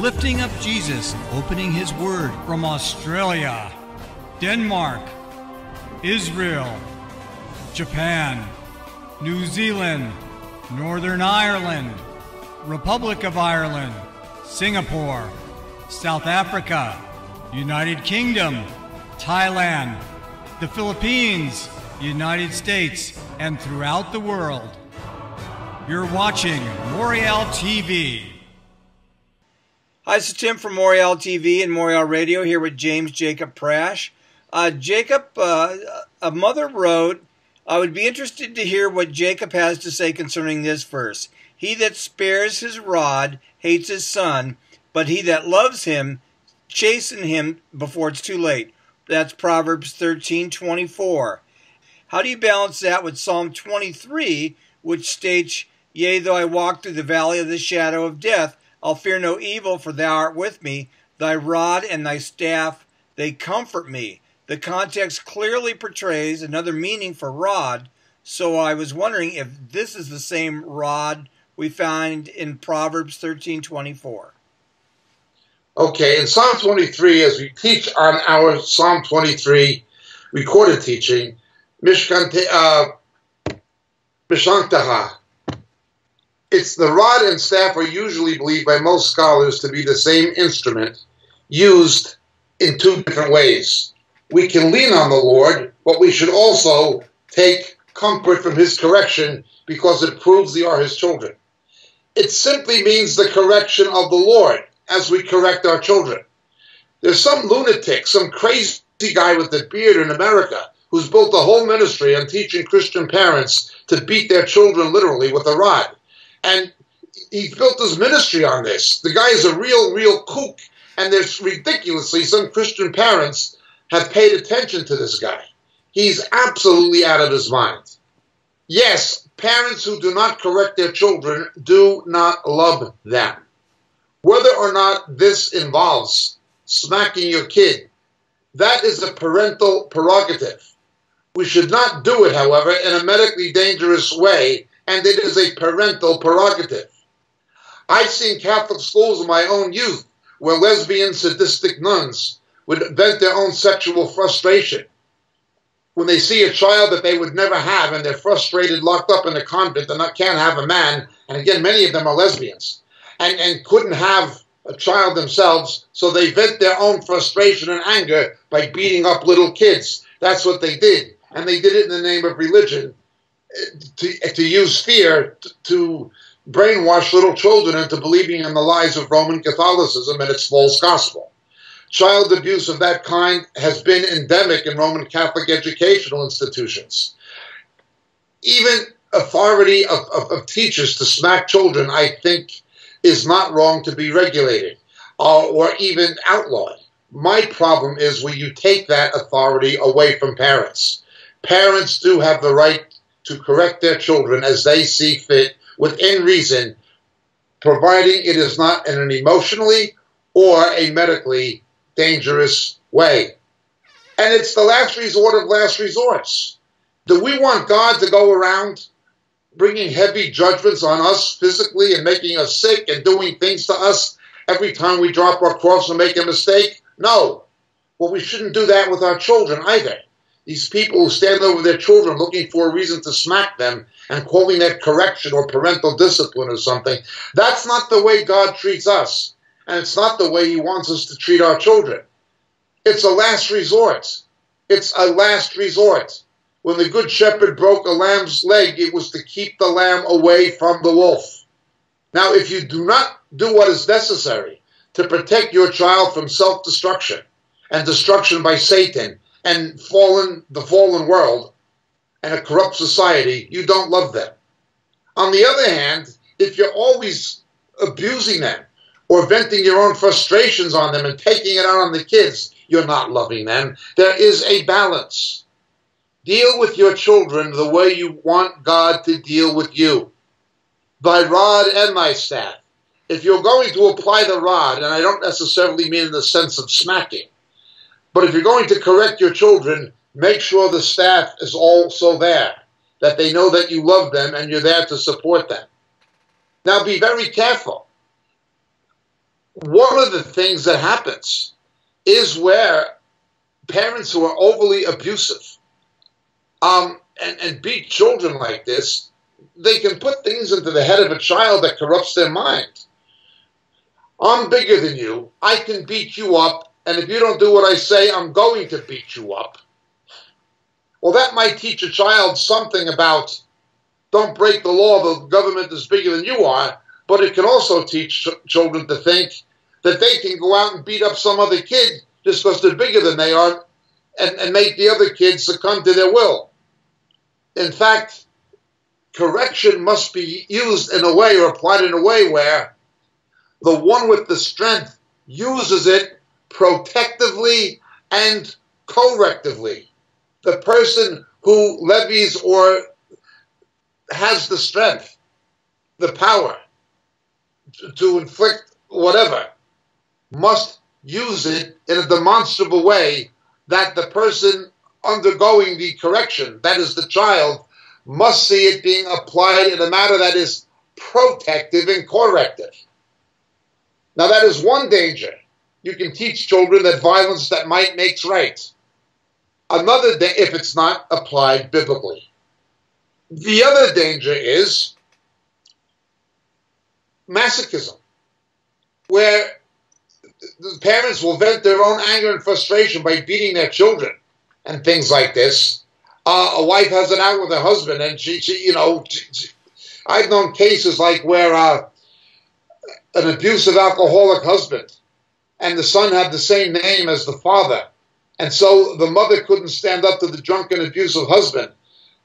lifting up Jesus, opening his word from Australia, Denmark, Israel, Japan, New Zealand, Northern Ireland, Republic of Ireland, Singapore, South Africa, United Kingdom, Thailand, the Philippines, United States, and throughout the world. You're watching Moriel TV. Hi, this is Tim from Moriel TV and Moriel Radio here with Jacob Prasch. Jacob, a mother wrote, I would be interested to hear what Jacob has to say concerning this verse. He that spares his rod hates his son, but he that loves him chasten him before it's too late. That's Proverbs 13:24. How do you balance that with Psalm 23, which states, Yea, though I walk through the valley of the shadow of death, I'll fear no evil, for thou art with me. Thy rod and thy staff, they comfort me. The context clearly portrays another meaning for rod, so I was wondering if this is the same rod we find in Proverbs 13:24. Okay, in Psalm 23, as we teach on our Psalm 23 recorded teaching, Mishantaha, it's the rod and staff are usually believed by most scholars to be the same instrument used in two different ways. We can lean on the Lord, but we should also take comfort from his correction because it proves we are his children. It simply means the correction of the Lord as we correct our children. There's some lunatic, some crazy guy with a beard in America who's built a whole ministry on teaching Christian parents to beat their children literally with a rod. And he built his ministry on this. The guy is a real kook. And there's ridiculously, some Christian parents have paid attention to this guy. He's absolutely out of his mind. Yes, parents who do not correct their children do not love them. Whether or not this involves smacking your kid, that is a parental prerogative. We should not do it, however, in a medically dangerous way, and it is a parental prerogative. I've seen Catholic schools in my own youth where lesbian sadistic nuns would vent their own sexual frustration when they see a child that they would never have and they're frustrated, locked up in a convent and can't have a man, and again, many of them are lesbians, and couldn't have a child themselves, so they vent their own frustration and anger by beating up little kids. That's what they did, and they did it in the name of religion, to use fear to brainwash little children into believing in the lies of Roman Catholicism and its false gospel. Child abuse of that kind has been endemic in Roman Catholic educational institutions. Even authority of teachers to smack children, I think, is not wrong to be regulated or even outlawed. My problem is when you take that authority away from parents. Parents do have the right to correct their children as they see fit, within reason, providing it is not in an emotionally or a medically dangerous way. And it's the last resort of last resorts. Do we want God to go around bringing heavy judgments on us physically and making us sick and doing things to us every time we drop our cross and make a mistake? No. Well, we shouldn't do that with our children either. These people who stand over their children looking for a reason to smack them and calling that correction or parental discipline or something, that's not the way God treats us. And it's not the way he wants us to treat our children. It's a last resort. It's a last resort. When the good shepherd broke a lamb's leg, it was to keep the lamb away from the wolf. Now, if you do not do what is necessary to protect your child from self-destruction and destruction by Satan and the fallen world and a corrupt society, you don't love them. On the other hand, if you're always abusing them or venting your own frustrations on them and taking it out on the kids, you're not loving them. There is a balance. Deal with your children the way you want God to deal with you. Thy rod and thy staff. If you're going to apply the rod, and I don't necessarily mean in the sense of smacking, but if you're going to correct your children, make sure the staff is also there, that they know that you love them and you're there to support them. Now be very careful. one of the things that happens is where parents who are overly abusive and beat children like this, they can put things into the head of a child that corrupts their mind. I'm bigger than you. I can beat you up, and if you don't do what I say, I'm going to beat you up. Well, that might teach a child something about don't break the law, the government is bigger than you are, but it can also teach children to think that they can go out and beat up some other kid just because they're bigger than they are and make the other kids succumb to their will. In fact, correction must be used in a way or applied in a way where the one with the strength uses it protectively and correctively. The person who levies or has the strength, the power to inflict whatever, must use it in a demonstrable way that the person undergoing the correction, that is the child, must see it being applied in a manner that is protective and corrective. Now that is one danger. You can teach children that violence that might makes right. Another, if it's not applied biblically. The other danger is masochism, where the parents will vent their own anger and frustration by beating their children and things like this. A wife has it out with her husband, and I've known cases like where an abusive alcoholic husband and the son had the same name as the father, and so the mother couldn't stand up to the drunken, abusive husband.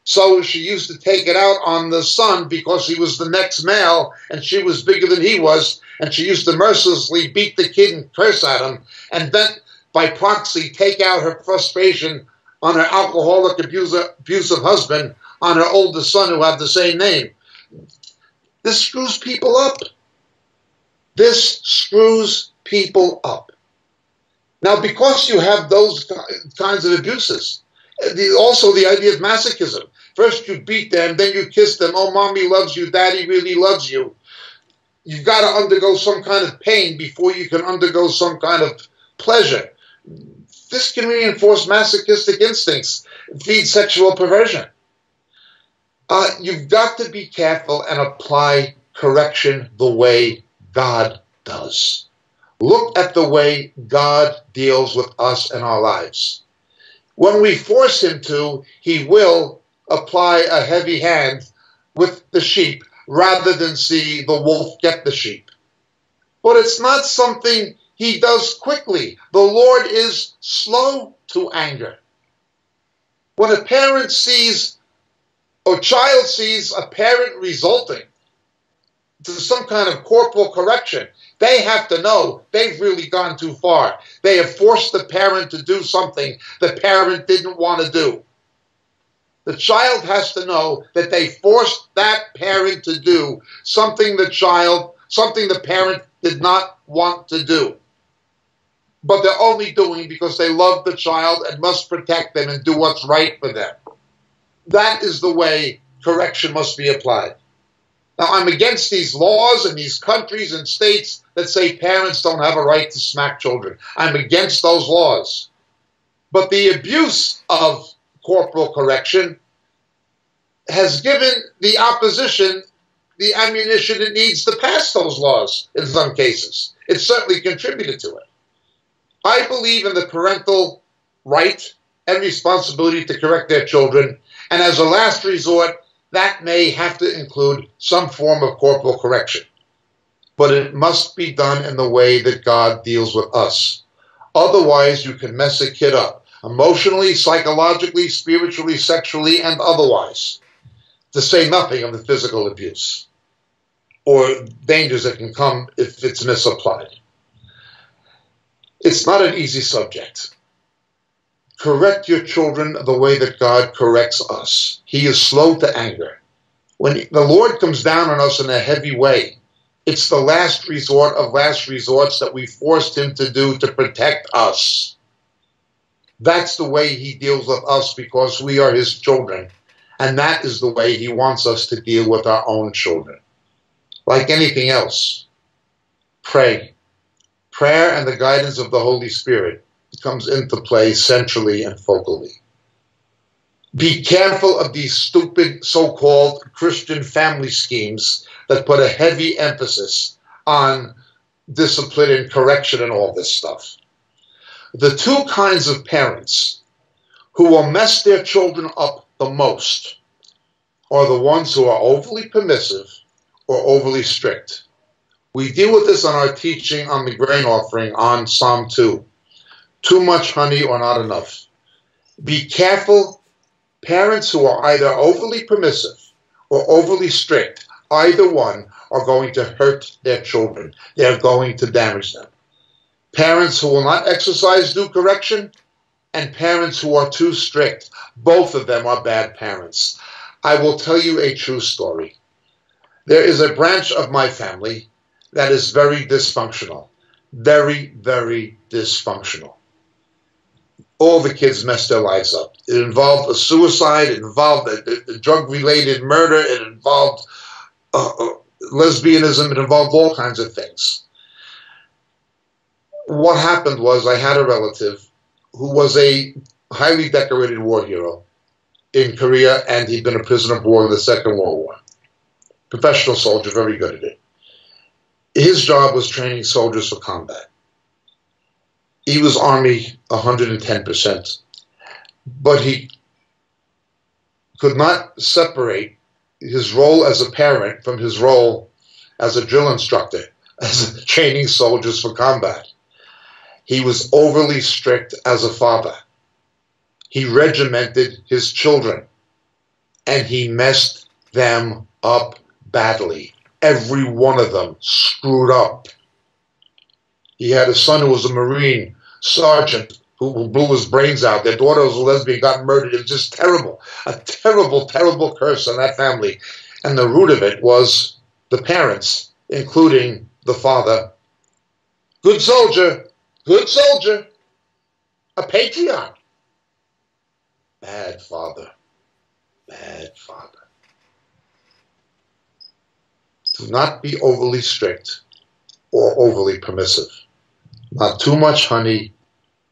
So she used to take it out on the son because he was the next male and she was bigger than he was, and she used to mercilessly beat the kid and curse at him, and then by proxy take out her frustration on her alcoholic, abusive husband on her oldest son who had the same name. This screws people up. This screws people up. Now, because you have those kinds of abuses, also the idea of masochism. First you beat them, then you kiss them. Oh, mommy loves you, daddy really loves you. You've got to undergo some kind of pain before you can undergo some kind of pleasure. This can reinforce masochistic instincts, feed sexual perversion. You've got to be careful and apply correction the way God does. Look at the way God deals with us in our lives. When we force him to, he will apply a heavy hand with the sheep rather than see the wolf get the sheep. But it's not something he does quickly. The Lord is slow to anger. When a parent sees, or child sees a parent resulting to some kind of corporal correction, they have to know they've really gone too far. They have forced the parent to do something the parent didn't want to do. The child has to know that they forced that parent to do something the parent did not want to do. But they're only doing because they love the child and must protect them and do what's right for them. That is the way correction must be applied. Now, I'm against these laws in these countries and states that say parents don't have a right to smack children. I'm against those laws. But the abuse of corporal correction has given the opposition the ammunition it needs to pass those laws in some cases. It certainly contributed to it. I believe in the parental right and responsibility to correct their children, and as a last resort, that may have to include some form of corporal correction. But it must be done in the way that God deals with us. Otherwise, you can mess a kid up, emotionally, psychologically, spiritually, sexually, and otherwise, to say nothing of the physical abuse or dangers that can come if it's misapplied. It's not an easy subject. Correct your children the way that God corrects us. He is slow to anger. When the Lord comes down on us in a heavy way, it's the last resort of last resorts that we forced him to do to protect us. That's the way he deals with us because we are his children. And that is the way he wants us to deal with our own children. Like anything else, pray, prayer and the guidance of the Holy Spirit comes into play centrally and focally. Be careful of these stupid so-called Christian family schemes that put a heavy emphasis on discipline and correction and all this stuff. The two kinds of parents who will mess their children up the most are the ones who are overly permissive or overly strict. We deal with this on our teaching on the grain offering on Psalm 2. Too much honey or not enough. Be careful. Parents who are either overly permissive or overly strict, either one, are going to hurt their children. They're going to damage them. Parents who will not exercise due correction and parents who are too strict, both of them are bad parents. I will tell you a true story. There is a branch of my family that is very dysfunctional. Very, very dysfunctional. All the kids messed their lives up. It involved a suicide, it involved a drug-related murder, it involved lesbianism, it involved all kinds of things. What happened was I had a relative who was a highly decorated war hero in Korea, and he'd been a prisoner of war in the Second World War. Professional soldier, very good at it. His job was training soldiers for combat. He was Army 110%, but he could not separate his role as a parent from his role as a drill instructor, as training soldiers for combat. He was overly strict as a father. He regimented his children, and he messed them up badly. Every one of them screwed up. He had a son who was a Marine sergeant who blew his brains out. Their daughter was a lesbian, got murdered. It was just terrible. A terrible, terrible curse on that family. And the root of it was the parents, including the father. Good soldier, a patriot. Bad father, bad father. Do not be overly strict or overly permissive. Not too much honey,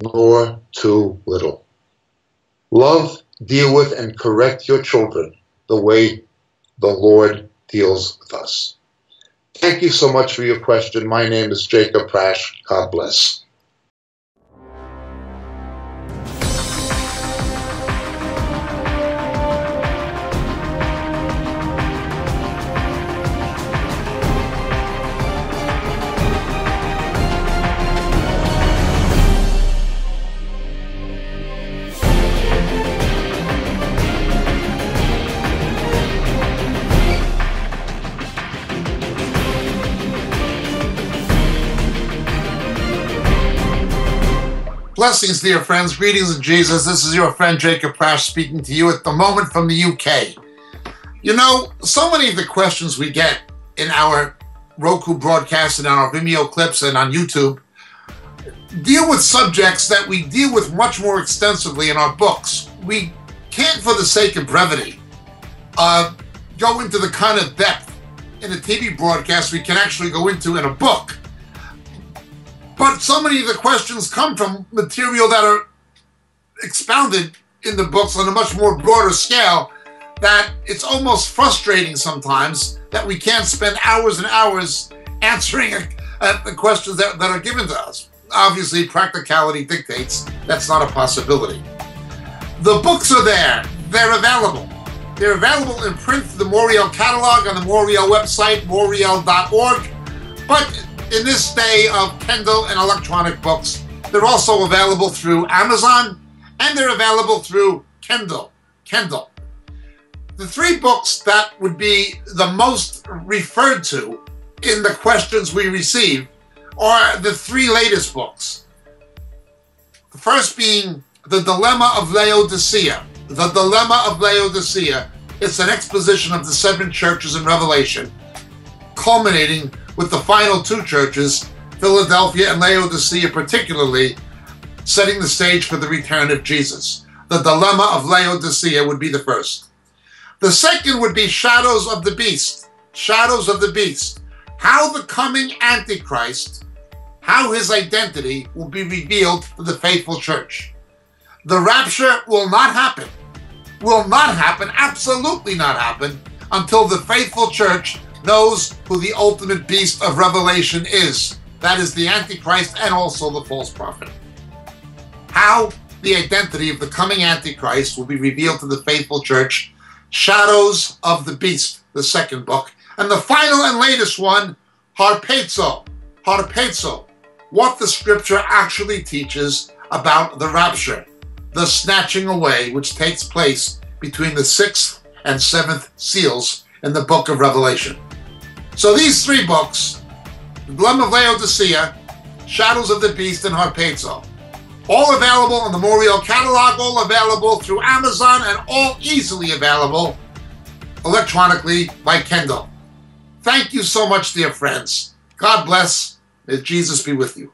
nor too little. Love, deal with, and correct your children the way the Lord deals with us. Thank you so much for your question. My name is Jacob Prasch. God bless. Blessings, dear friends. Greetings in Jesus. This is your friend Jacob Prasch speaking to you at the moment from the UK. You know, so many of the questions we get in our Roku broadcast and on our Vimeo clips and on YouTube deal with subjects that we deal with much more extensively in our books. We can't, for the sake of brevity, go into the kind of depth in a TV broadcast we can actually go into in a book. But so many of the questions come from material that are expounded in the books on a much more broader scale that it's almost frustrating sometimes that we can't spend hours and hours answering the questions that are given to us. Obviously, practicality dictates that's not a possibility. The books are there. They're available. They're available in print through the Moriel catalog on the Moriel website, moriel.org. But in this day of Kindle and electronic books, they're also available through Amazon, and they're available through Kindle. The three books that would be the most referred to in the questions we receive are the three latest books. The first being The Dilemma of Laodicea. The Dilemma of Laodicea. It's an exposition of the seven churches in Revelation, culminating with the final two churches, Philadelphia and Laodicea particularly, setting the stage for the return of Jesus. The Dilemma of Laodicea would be the first. The second would be Shadows of the Beast. Shadows of the Beast. How the coming Antichrist how his identity will be revealed to the faithful church. The rapture will not happen, absolutely not happen, until the faithful church knows who the ultimate beast of Revelation is. That is the Antichrist and also the false prophet. How the identity of the coming Antichrist will be revealed to the faithful church. Shadows of the Beast, the second book. And the final and latest one, harpazo, what the scripture actually teaches about the rapture, the snatching away which takes place between the 6th and 7th seals in the book of Revelation. So these three books, The Gem of Laodicea, Shadows of the Beast, and harpazo, all available on the Moriel catalog, all available through Amazon, and all easily available electronically by Kindle. Thank you so much, dear friends. God bless. May Jesus be with you.